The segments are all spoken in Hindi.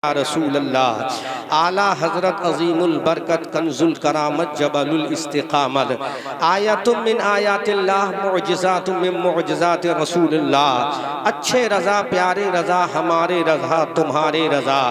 रसूल अल्लाह आला हज़रत अज़ीमुल बरकत कंजुल करामत जबलुल इस्तिक़ामत आयतुम मिन आयातिल्लाह मुअजिज़ातुम मिन मुअजिज़ाति रसूलिल्लाह। अच्छे रज़ा प्यारे रज़ा हमारे रज़ा तुम्हारे रज़ा,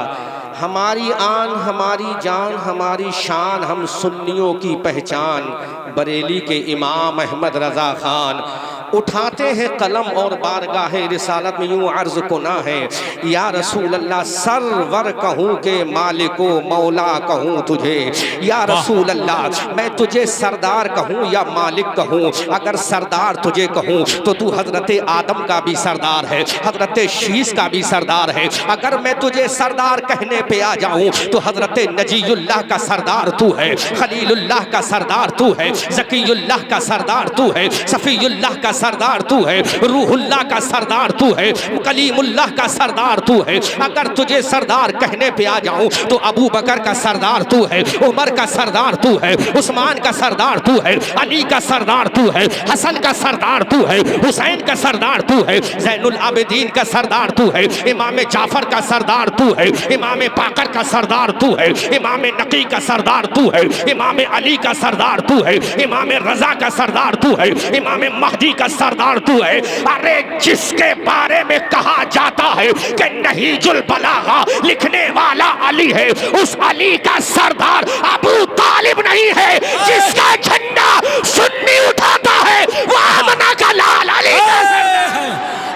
हमारी आन हमारी जान हमारी शान, हम सुन्नियों की पहचान बरेली के इमाम अहमद रज़ा खान। उठाते हैं कलम और बारगाहे रिसालत में यूँ अर्ज़ कुना है, या रसूल अल्लाह सरवर कहूँ के मालिको मौला कहूँ तुझे। या रसूल अल्लाह मैं तुझे सरदार कहूँ या मालिक कहूँ। अगर सरदार तुझे कहूँ तो तू हज़रत आदम का भी सरदार है, हज़रत शीस का भी सरदार है। अगर मैं तुझे सरदार कहने पे आ जाऊँ तो हज़रत नजीयुल्लाह का सरदार तू है, खलीलुल्लाह का सरदार तू है, ज़कीयुल्लाह का सरदार तू है, सफ़ीयुल्लाह का सरदार तू है, रूहुल्लाह का सरदार तू है, कलीमुल्लाह का सरदार तू है। अगर तुझे सरदार कहने पे आ जाऊं तो अबू बकर का सरदार तू है, उमर का सरदार तू है, उस्मान का सरदार तू है, अली का सरदार तू है, हसन का सरदार तू है, हुसैन का सरदार तू है, ज़ैनुल आबिदीन का सरदार तू है, इमाम जाफर का सरदार तू है, इमाम बाकर का सरदार तू है, इमाम नकी का सरदार तू है, इमाम अली का सरदार तू है, इमाम रजा का सरदार तू है, इमाम महदी का सरदार तू है। अरे जिसके बारे में कहा जाता है कि नहीजुल बलागा लिखने वाला अली है, उस अली का सरदार अबू तालिब नहीं है। जिसका झंडा सुन्नी उठाता है वो आमना का लाल अली का सरदार है।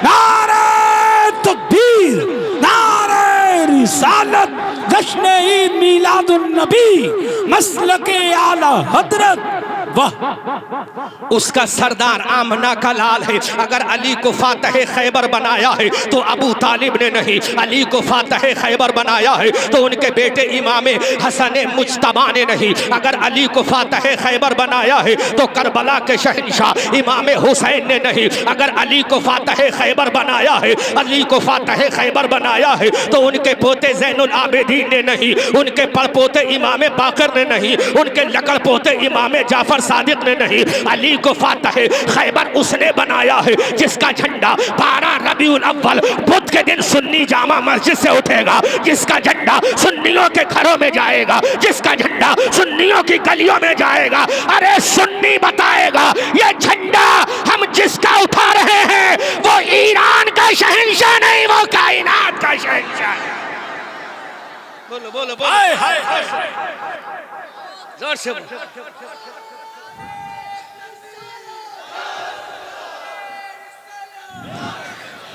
नारे तकबीर, नारे रिसालत, जश्न ईद मिलादुन नबी, मसलके आला हजरत। वाह, उसका सरदार आमना का लाल है। अगर अली को फातह खैबर बनाया है तो अबू तालिब ने नहीं, अली को फातह खैबर बनाया है तो उनके बेटे इमाम हसन मुज्तबा ने नहीं। अगर अली को फातह खैबर बनाया है तो करबला के शहंशाह इमाम हुसैन ने नहीं। अगर अली को फातह खैबर बनाया है, अली को फातह खैबर बनाया है तो उनके पोते ज़ैनुल आबिदीन ने नहीं, उनके पड़पोते इमाम बाकर ने नहीं, उनके लकड़ पोते इमाम जाफर सादिक ने नहीं। अली को फातह खैबर उसने बनाया है जिसका झंडा 12 रबीउल अव्वल बुध के दिन सुन्नी जामा मस्जिद से उठेगा, जिसका झंडा सुन्नियों के घरों में जाएगा, जिसका झंडा सुन्नियों की गलियों में जाएगा। अरे सुन्नी बताएगा ये झंडा हम जिसका उठा रहे हैं वो ईरान का शहंशाह नहीं, वो कायनात का शहंशाह। बोलो बोलो बोलो, हाय हाय हाय, जोर से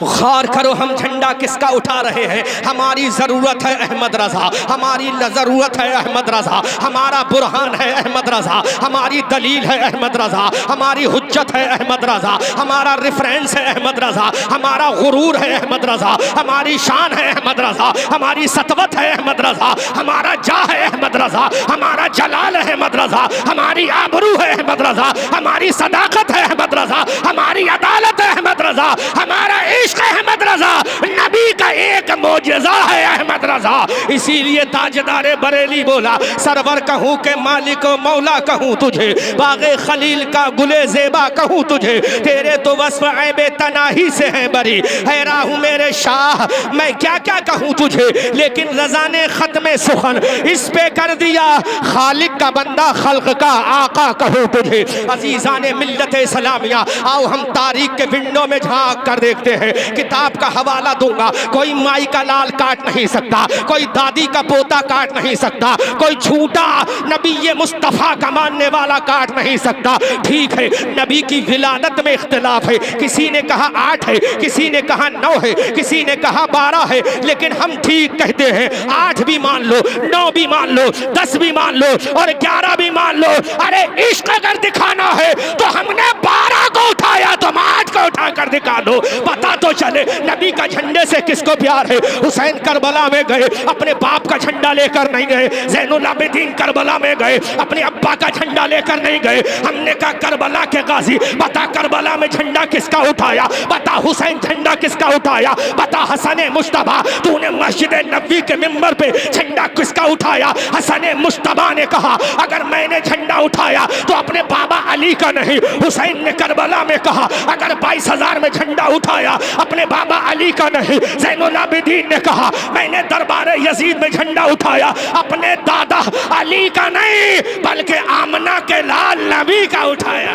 गौर करो हम झंडा किसका उठा रहे हैं। हमारी ज़रूरत है अहमद रज़ा, हमारी ज़रूरत है अहमद रज़ा, हमारा बुरहान है अहमद रज़ा, हमारी दलील है अहमद रज़ा, हमारी हुज्जत है अहमद रज़ा, हमारा रेफरेंस है अहमद रज़ा, हमारा गुरूर है अहमद रज़ा, हमारी शान है अहमद रज़ा, हमारी सतवत है अहमद रज़ा, हमारा जा है अहमद रज़ा, हमारा जलाल है अहमद रज़ा, हमारी आबरू है अहमद रज़ा, हमारी सदाकत है अहमद रज़ा, हमारी अदालत है अहमद रज़ा, हमारा अहमद रजा। नबी का एक मोजज़ा है अहमद रजा। इसीलिए ताजदारे बरेली बोला सरवर कहूँ के मालिक मौला कहूँ तुझे, बागे खलील का गुले ज़ेबा कहूँ तुझे, तेरे तो वस्फ़ ऐबे तनाही से है बरी, हैरा हूँ मेरे शाह मैं क्या क्या कहूँ तुझे। लेकिन रजा ने ख़त्म सुखन इस पे कर दिया, खालिक का बंदा खल्क का आका कहूँ तुझे। अजीज़ाने मिल्लत इस्लामिया आओ हम तारीख के विंडो में झांक कर देखते हैं। किताब का हवाला दूंगा, कोई माई का लाल काट नहीं सकता, कोई दादी का पोता काट नहीं सकता, कोई झूठा नबी मुस्तफ़ा का मानने वाला काट नहीं सकता। ठीक है नबी की विलादत में इख्तिलाफ है, किसी ने कहा 8 है, किसी ने कहा 9 है, किसी ने कहा 12 है, लेकिन हम ठीक कहते हैं 8 भी मान लो, 9 भी मान लो, 10 भी मान लो और 11 भी मान लो। अरे इश्क अगर दिखाना है तो हमने 12 को उठाया, तुम 8 को उठा कर दिखा दो, पता तो चले नबी का झंडे से किसको प्यार है। हुसैन करबला में गए, अपने बाप का झंडा लेकर नहीं गए। ज़ैनुल आबिदीन करबला में गए, अपने अब्बा का झंडा लेकर नहीं गए। हमने कहा करबला के गाजी बता, करबला में झंडा किसका उठाया बता, हुसैन झंडा किसका उठाया बता, हसन मुज्तबा तूने मस्जिद नबी के मिंबर पे झंडा किसका उठाया। हसन मुज्तबा ने कहा अगर मैंने झंडा उठाया तो अपने बाबा अली का नहीं। हुसैन ने करबला में कहा अगर 22,000 में झंडा उठाया अपने बाबा अली का नहीं, ज़ैनुल आबिदीन ने कहा मैंने दरबार यजीद में झंडा उठाया अपने दादा अली का नहीं बल्कि आमना के लाल नबी का उठाया।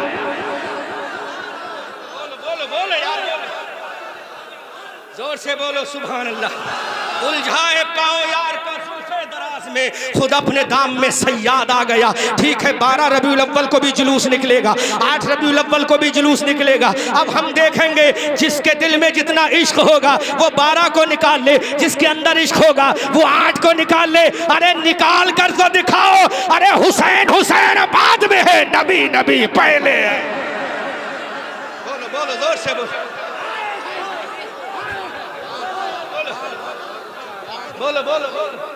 बोलो बोलो यार, जोर से बोलो सुभान अल्लाह। उलझाए पाओ यार का जुल्फ़े दराज में खुद अपने दाम में सयाद आ गया। ठीक है 12 रबीउल अव्वल को भी जुलूस निकलेगा, 8 रबीउल अव्वल को भी जुलूस निकलेगा। अब हम देखेंगे जिसके दिल में जितना इश्क होगा वो 12 को निकाल ले, जिसके अंदर इश्क होगा वो 8 को निकाल ले। अरे निकाल कर तो दिखाओ। अरे हुसैन हुसैन बाद में है, नबी नबी पहले है। बोलो बोलो जोर से बोलो, बोलो बोलो बोलो।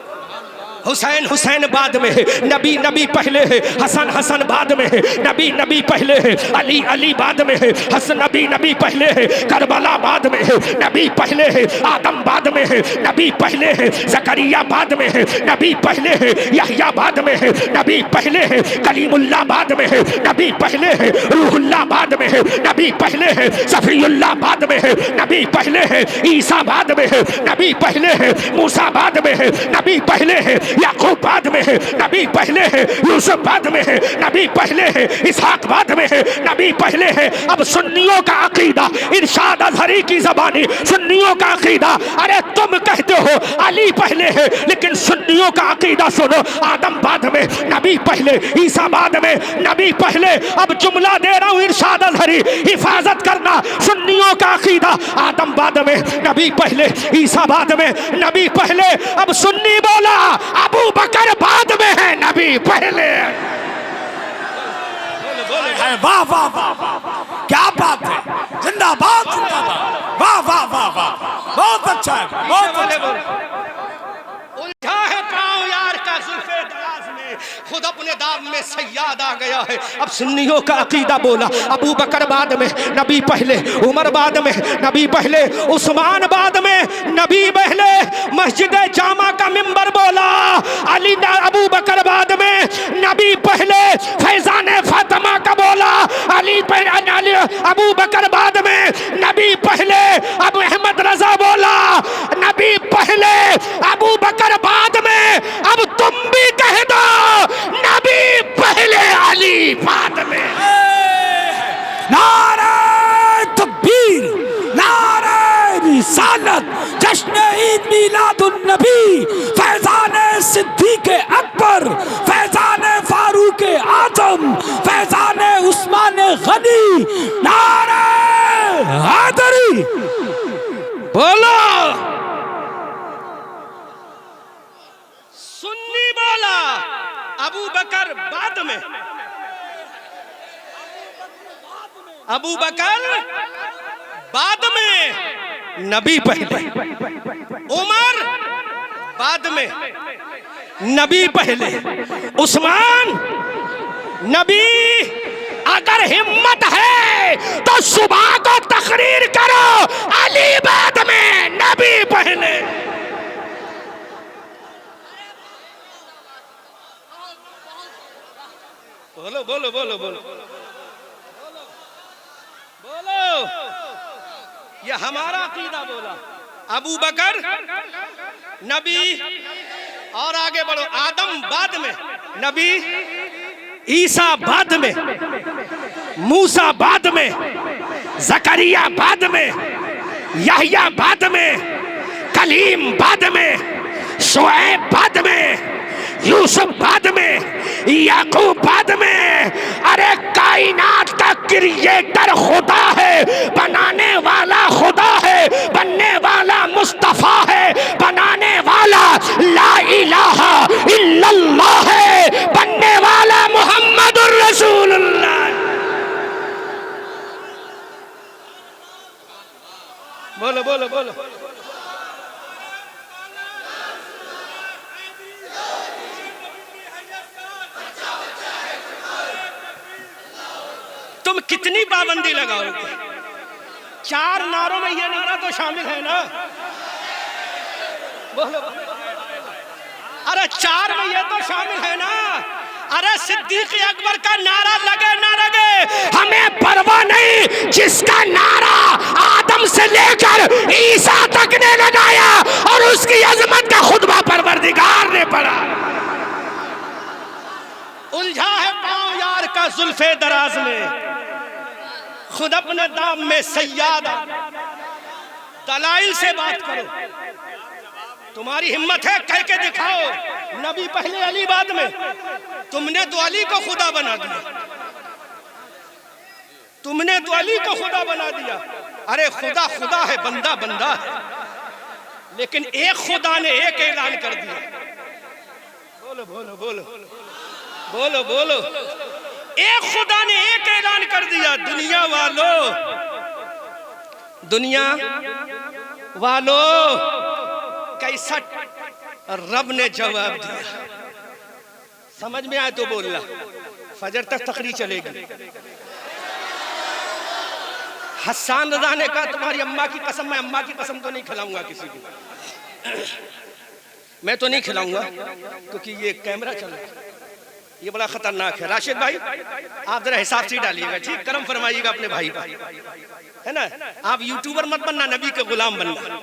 हुसैन हुसैन बाद में है, नबी नबी पहले है। हसन हसन बाद में है, नबी नबी पहले है। अली अली बाद में है, हसन नबी नबी पहले है। करबला बाद में है, नबी पहले है। आदम बाद में है, नबी पहले है। जकरिया बाद में है, नबी पहले है। यहया बाद में है, नबी पहले है। कलीमुल्लाह बाद में है, नबी पहले है। रूहुल्लाह बाद में है, नबी पहले है। सफीउल्लाह बाद में है, नबी पहले है। ईसा बाद में है, नबी पहले है। मूसा बाद में है, नबी पहले है। याकूब बाद में है, नबी पहले है। यूसुफ बाद में है, नबी पहले है। इसहाक बाद में है, नबी पहले है। अब सुन्नियों का अकीदा, इरशाद अज़हरी की ज़बानी सुन्नियों का अकीदा, अरे तुम कहते हो अली पहले है लेकिन सुन्नियों का अकीदा सुनो, आदम बाद में, नबी पहले। ईसा बाद में, नबी पहले। अब जुमला दे रहा हूँ इरशाद अज़हरी, हिफाजत करना। सुन्नियों का अकीदा आदम बाद में, नबी पहले। ईसा बाद में, नबी पहले। अब सुन्नी बोला अबू बकर बाद में है, नबी पहले। वाह वाह वाह वाह, क्या बात है, जिंदाबाद जिंदाबाद, वाह वाह वाह वाह, बहुत अच्छा है, बहुत अच्छा। उलझा है पाँव यार का जुल्फ़े दराज में, खुद अपने दाम में सयाद आ गया है। अब सुन्नियों का अकीदा बोला अबू बकर बाद में, नबी पहले। उमर बाद में, नबी पहले। उस्मान बाद में, नबी पहले। मस्जिद जामा का मिंबर बोला अली अबू बकर बाद में, नबी पहले। फैजान फातिमा का बोला अली पहले, अबू बकर बाद में, नबी पहले। अब अहमद रजा बोला नबी पहले, अबू बकर बाद में। अब तुम भी कह दो नबी पहले, अली बाद में। नारे तकबीर, नारे रिसालत, जश्न ईद मिलादुन नबी, फैजान सिद्दीक अकबर, फैजान फारूक आजम, फैजान उस्मान गनी, नारे हैदरी। बोलो सुन्नी बोला अबू बकर बाद में, अबू बकर बाद में, नबी पहले। उमर बाद में, नबी पहले। उस्मान, नबी। अगर हिम्मत है तो सुबह को तकरीर करो अली बाद में, नबी पहले। बोलो बोलो बोलो बोलो बोलो, ये हमारा अकीदा बोला। अबू बकर नबी, और आगे बढ़ो। आदम बाद में, नबी। ईसा बाद में, मूसा बाद में, जकरिया बाद में, यहया बाद में, कलीम बाद में, शुएब बाद में, यूसुफ बाद में, याकूब बाद में। अरे कायनात का क्रिएटर खुदा है, बनाने वाला खुदा है, बनने वाला मुस्तफा है, बनाने वाला ला इलाहा इल्लल्लाह है, बनने वाला मुहम्मदुर रसूलुल्लाह। बोलो बोलो बोलो। तुम कितनी पाबंदी लगाओगे? 4 नारों में ये नारा तो शामिल है ना? बोलो। अरे 4 में ये तो शामिल है ना? अरे सिद्दीक अकबर का नारा लगे ना लगे हमें परवाह नहीं, जिसका नारा आदम से लेकर ईसा तक ने लगाया और उसकी अजमत का खुतबा परवरदिगार ने पढ़ा। उलझा है पांव यार का जुल्फे दराज में, खुद अपने दाम में सैयादा। दलाइल से बात करो, तुम्हारी हिम्मत है कह के दिखाओ, नबी पहले अली बाद में। तुमने तो अली को खुदा बना दिया, तुमने तो अली को खुदा बना दिया। अरे खुदा खुदा है, बंदा बंदा है, लेकिन एक खुदा ने एक ऐलान कर दिया। बोलो बोलो बोलो बोलो बोलो, एक खुदा ने एक ऐलान कर दिया। दुनिया वालों, दुनिया वालों, कैसा रब ने जवाब दिया। समझ में आए तो बोलना, फजर तक तकरीर चलेगी। हसन रजा ने कहा तुम्हारी अम्मा की कसम, मैं अम्मा की कसम तो नहीं खिलाऊंगा किसी को, मैं तो नहीं खिलाऊंगा क्योंकि ये कैमरा चल रहा है, ये बड़ा खतरनाक है। राशिद भाई आप जरा हिसाब से डालिएगा, ठीक, करम फरमाइएगा अपने भाई का, है ना। आप यूट्यूबर मत बनना, नबी के गुलाम बनना।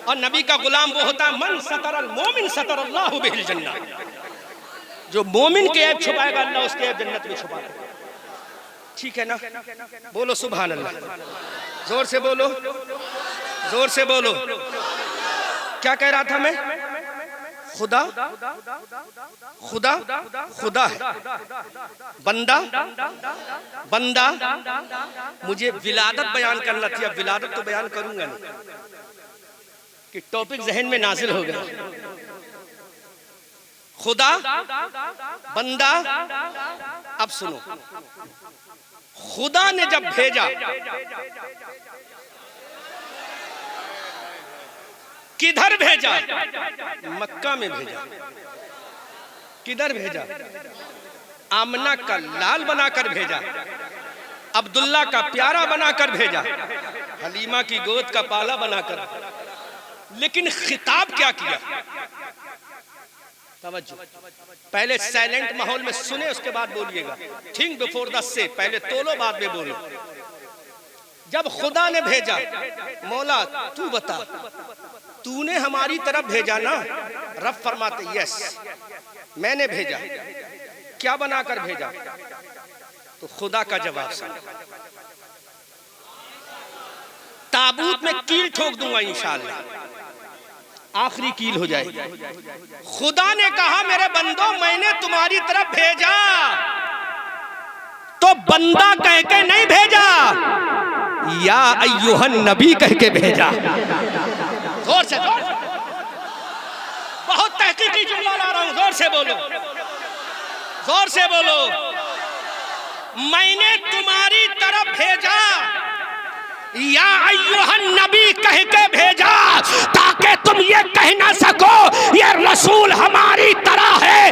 और नबी का गुलाम वो होता है मन सतरल मोमिन सतरल्लाहु बिहिल जन्नह, जो मोमिन के ऐब छुपाएगा अल्लाह उसके ऐब जन्नत में छुपाएगा। ठीक है ना, बोलो सुभान अल्लाह, जोर से बोलो, जोर से बोलो। क्या कह रहा था मैं? खुदा खुदा खुदा है, बंदा बंदा। मुझे विलादत बयान करना था, विलादत तो बयान करूंगा नहीं कि टॉपिक जहन में नाजिल हो गया। खुदा बंदा। अब सुनो, खुदा ने जब भेजा, किधर भेजा? मक्का में भेजा। किधर भेजा? आमना का लाल बनाकर भेजा, अब्दुल्ला का प्यारा बनाकर भेजा, हलीमा की गोद का पाला बनाकर। लेकिन खिताब क्या किया? तवज्जो, पहले साइलेंट माहौल में सुने, उसके बाद बोलिएगा। थिंक बिफोर द से, पहले तोलो बाद में बोलो। जब खुदा ने भेजा, मौला तू बता, तूने हमारी तरफ भेजा ना? रब फरमाते यस, मैंने भेजा। क्या बनाकर भेजा? तो खुदा का जवाब सुन, ताबूत में कील ठोक दूंगा इंशाअल्लाह, आखिरी कील हो जाएगी। खुदा ने कहा मेरे बंदो मैंने तुम्हारी तरफ भेजा, तो बंदा कह के नहीं भेजा, या अय्युहन नबी कह के भेजा। जोर से, जोर से, बहुत तहकीकी जुमला ला रहा हूं, जोर से बोलो, जोर से बोलो। मैंने तुम्हारी तरफ भेजा, या अय्युहन नबी कह के भेजा, ताकि तुम ये कह ना सको ये रसूल हमारी तरह है,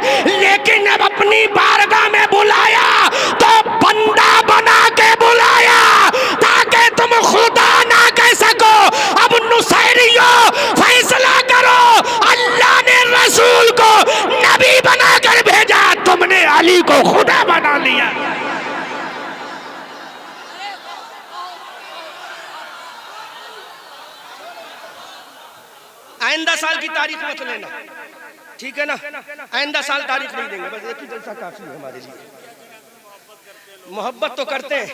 लेकिन अब अपनी बारगाह में बुलाया तो बंदा बना के बुलाया, ताकि तुम खुदा ना कह सको। अब नुसैरियो फैसला करो, अल्लाह ने रसूल को नबी बनाकर भेजा, तुमने अली को खुदा बना लिया। आइंदा साल की तारीख मत लेना, ठीक है ना? आइंदा साल तारीख नहीं देंगे, बस एक ही जलसा काफी है हमारे लिए। मोहब्बत तो करते हैं,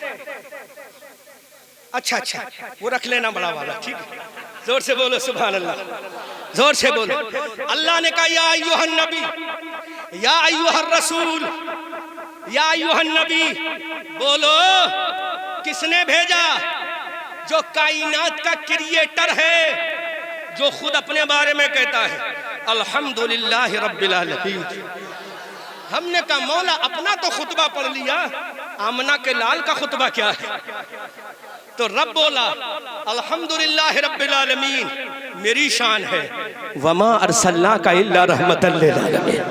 अच्छा अच्छा वो रख लेना बड़ा वाला, ठीक है? जोर से बोलो सुभान अल्लाह, जोर से बोलो। अल्लाह ने कहा या अय्युहन नबी, या अय्युहर रसूल, या अय्युहन नबी। बोलो किसने भेजा? जो कायनात का क्रिएटर है, जो खुद अपने बारे में कहता है अल्हम्दुलिल्लाह रब्बिल आलमीन। हमने कहा मौला अपना तो खुतबा पढ़ लिया, आमना के लाल का खुतबा क्या है? तो रब बोला अल्हम्दुलिल्लाह रब्बिल आलमीन, मेरी शान है, वमा अरसलना का इल्ला रहमतल लिल आलमीन।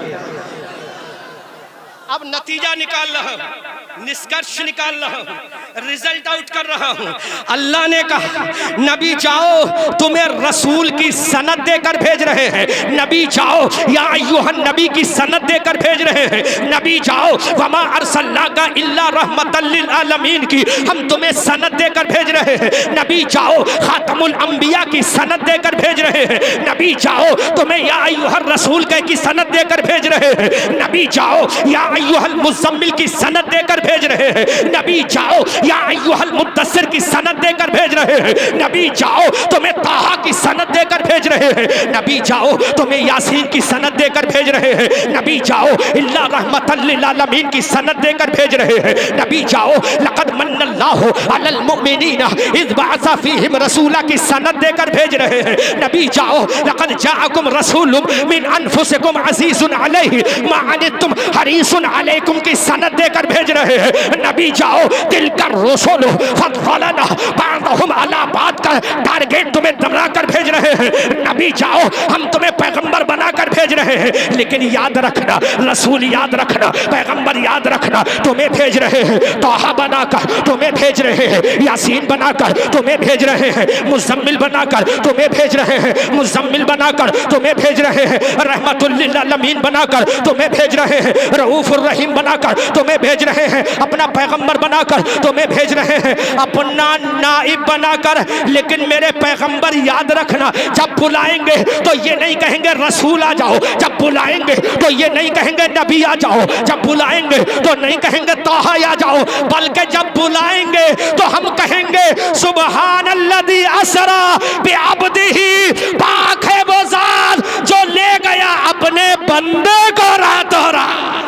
अब नतीजा निकाल रहा हूं, निष्कर्ष निकाल रहा हूं, रिजल्ट आउट कर रहा हूं। अल्लाह ने कहा नबी जाओ, तुम्हें रसूल की सनद देकर भेज रहे हैं। नबी जाओ, या अय्युहन नबी की सनद देकर भेज रहे हैं। नबी जाओ, वमा अरसलनाका इल्ला रहमतल लिल आलमीन की हम तुम्हें सनद देकर भेज रहे हैं। नबी जाओ, खातमुल अंबिया की सनद देकर भेज रहे हैं। नबी जाओ, तुम्हें या अय्युहर रसूल की सनद देकर भेज रहे हैं। नबी जाओ, या अय्युहल मुज़म्मिल की सनद देकर भेज रहे हैं। नबी जाओ, या अय्युहल मुद्दस्सिर की सनद देकर भेज रहे हैं। नबी जाओ, तुम्हें ताहा की सनद देकर भेज रहे हैं। नबी जाओ, तुम्हें यासीन की सनद देकर भेज रहे हैं। नबी जाओ, इल्ला रहमतल लिल आलमीन की सनद देकर भेज रहे हैं। नबी जाओ, लक़द मन्नल्लाहु अलल मुमिनीना इज़ बअसा फ़ीहिम रसूला की सनद देकर भेज रहे हैं। नबी जाओ, लक़द जाअकुम रसूलुम मिन अनफुसिकुम अज़ीज़ुन अलैहि मा अनित्तुम हरीसुन अलैकुम की सनद देकर भेज रहे हैं। नबी जाओ, तिलकर रसूलु फज़लना बादहुम अला बाद का टारगेट तुम्हें बनाकर भेज रहे हैं। नबी जाओ, हम तुम्हें पैगंबर बनाकर भेज रहे हैं। लेकिन याद रखना, रसूल याद रखना, पैगंबर याद रखना, तुम्हें भेज रहे हैं ताहा बनाकर, तुम्हें भेज रहे हैं यासीन बनाकर, तुम्हें भेज रहे हैं मुज़म्मिल बनाकर, तुम्हें भेज रहे हैं मुज़म्मिल बनाकर, तुम्हें भेज रहे हैं रहमतुल लिल आलमीन बनाकर, तुम्हें भेज रहे हैं रऊफुर रहीम बनाकर, तुम्हें भेज रहे हैं अपना पैगंबर बनाकर, तुम्हें भेज रहे हैं अपना नाइब बनाकर। लेकिन मेरे पैगंबर याद रखना, जब बुलाएंगे तो ये नहीं कहेंगे रसूल आ जाओ, जब बुलाएंगे तो ये नहीं कहेंगे नबी आ जाओ, जब बुलाएंगे तो नहीं कहेंगे ताहा आ जाओ, बल्कि जब बुलाएंगे तो हम कहेंगे सुबहानल्लज़ी असरा बिअब्दिही, पाक है वो ज़ात जो ले गया अपने बंदे को रातों रात।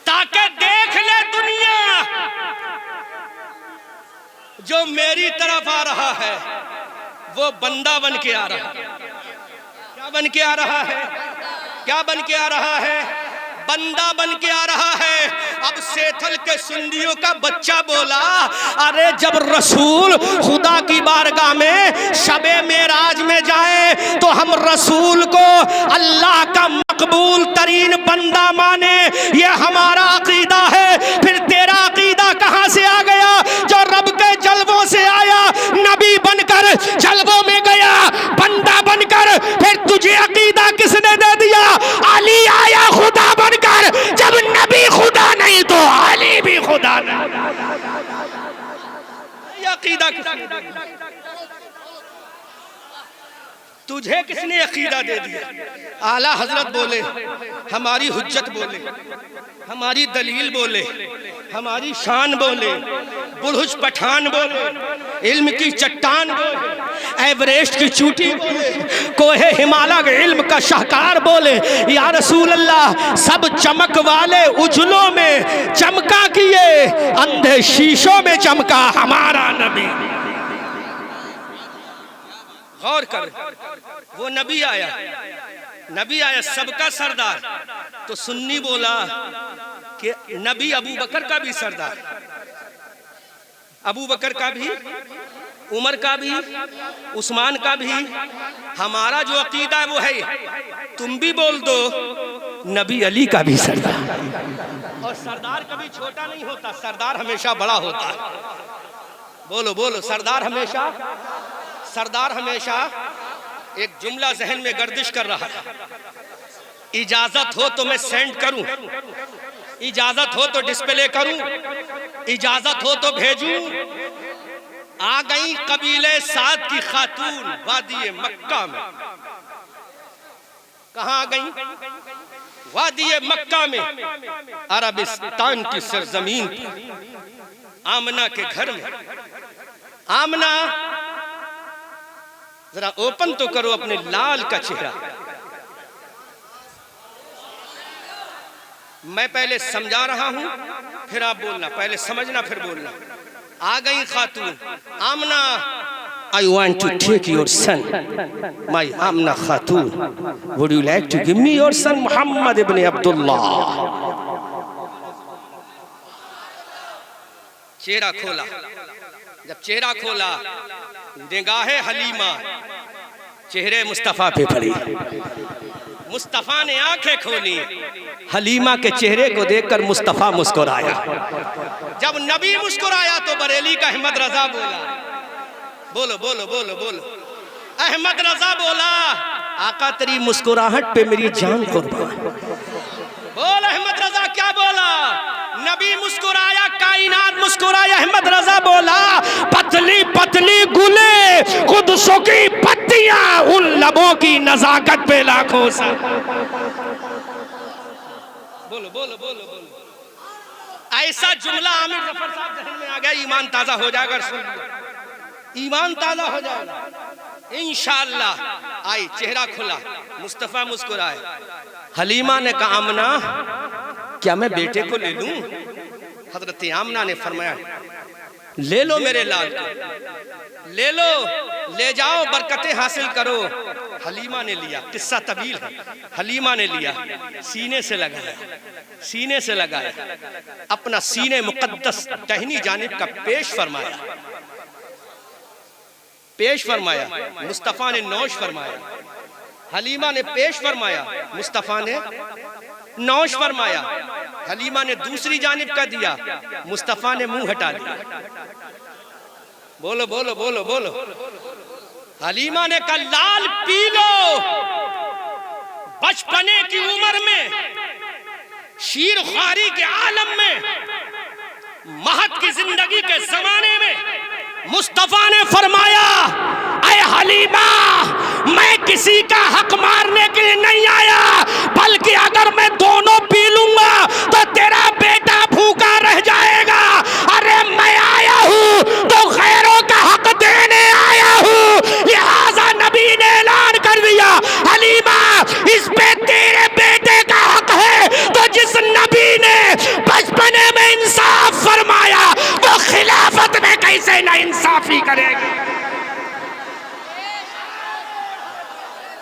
ताकि देख ले दुनिया, जो मेरी तरफ आ रहा है वो बंदा बन के आ रहा है। क्या बन के आ रहा है? क्या बन के आ रहा है? बंदा बन के आ रहा है। अब सेथल के सुंदियों का बच्चा बोला, अरे जब रसूल खुदा की बारगाह में शबे मेराज में जाए तो हम रसूल को अल्लाह का मकबूल तरीन बंदा माने, ये हमारा अकीदा है। फिर तेरा अकीदा कहां से आ गया जो रब के जलवों से आया? नबी बनकर जलवों में गया, बंदा बनकर। फिर तुझे अकीदा किसने दे दिया? अली आया खुदा बनकर। जब नबी खुदा नहीं तो अली भी खुदा नहीं। अकीदा तुझे किसने अकीदा दे दिया? आला हजरत बोले, हमारी हुज्जत बोले, हमारी दलील बोले, हमारी शान बोले, बुलहुज पठान बोले, इल्म की चट्टान बोले, एवरेस्ट की चोटी बोले, कोहे हिमालय इल्म का शाहकार बोले, या रसूल अल्लाह सब चमक वाले उजलों में चमका किए, अंधे शीशों में चमका हमारा नबी। गौर कर, वो नबी आया, नबी आया सबका सरदार। तो सुन्नी बोला कि नबी अबू बकर का भी सरदार, अबू बकर का भी, उमर का भी, उस्मान का भी। हमारा जो अकीदा है वो है, तुम भी बोल दो, नबी अली का भी सरदार। और सरदार कभी छोटा नहीं होता, सरदार हमेशा बड़ा होता है। बोलो बोलो, सरदार हमेशा, सरदार हमेशा। एक जुमला जहन में गर्दिश कर रहा है, इजाजत हो तो मैं सेंड करूं, इजाजत हो तो डिस्प्ले करूं, इजाजत हो तो भेजूं। आ गई कबीले साद की खातून वादी मक्का में। कहां आ गई? वादी मक्का में, अरबिस्तान की सरजमीन पर, आमना के घर में। आमना जरा ओपन तो करो अपने लाल का चेहरा। मैं पहले समझा रहा हूं, फिर आप बोलना, पहले समझना फिर बोलना। आ गई खातून आमना, I want to take your son, my Amna Khatun. Would you like to give me your son Muhammad ibn Abdullah? चेहरा खोला, जब चेहरा खोला, निगाहे हलीमा चेहरे मुस्तफ़ा पे पड़ी। मुस्तफ़ा ने आंखें खोली, हलीमा के चेहरे को देखकर मुस्तफ़ा मुस्कुराया। जब नबी मुस्कुराया तो बरेली का अहमद रजा बोला, बोलो बोलो बोलो बोलो, अहमद रजा बोला, आका तेरी मुस्कुराहट पे मेरी जान कुर्बान। बोल अहमद रजा क्या बोला? नबी मुस्कुराया, कायनात मुस्कुराया, अहमद रजा बोला, पतली पतली गुले कुद्सों की पत्तियां, उन लबों की नजाकत पे लाखों सा। बोलो बोलो बोलो बोलो। ऐसा जुमला आमिर जफर साहब जहन में आ गया, ईमान ताजा हो जाएगा, सुन लिया, ईमान ताजा हो जाएगा इंशाअल्लाह। आई, चेहरा खुला, मुस्तफ़ा मुस्कुराए। हलीमा ने कहा, आमना क्या मैं बेटे को ले लूं? हजरत आमना ने फरमाया, ले लो मेरे लाल को, ले लो, ले जाओ, बरकतें हासिल करो। हलीमा ने लिया, किस्सा तवील है। हलीमा ने लिया, सीने से लगाया, सीने से लगाया, अपना सीने मुकद्दस दाहिनी जानिब का पेश फरमाया, पेश फरमाया। मुस्तफ़ा ने नौश फरमाया, हलीमा ने पेश फरमाया, मुस्तफ़ा ने नौश फरमाया। हलीमा ने दूसरी जानिब का दिया, मुस्तफ़ा ने मुंह हटा दिया। बोलो बोलो बोलो बोलो। हलीमा ने कहा, लाल पी लो, बचपने की उम्र में, शीर ख्वारी के आलम में, महत की जिंदगी के जमाने में मुस्तफ़ा ने फरमाया, ऐ हलीमा, मैं किसी का हक मारने के लिए नहीं आया, बल्कि अगर मैं दोनों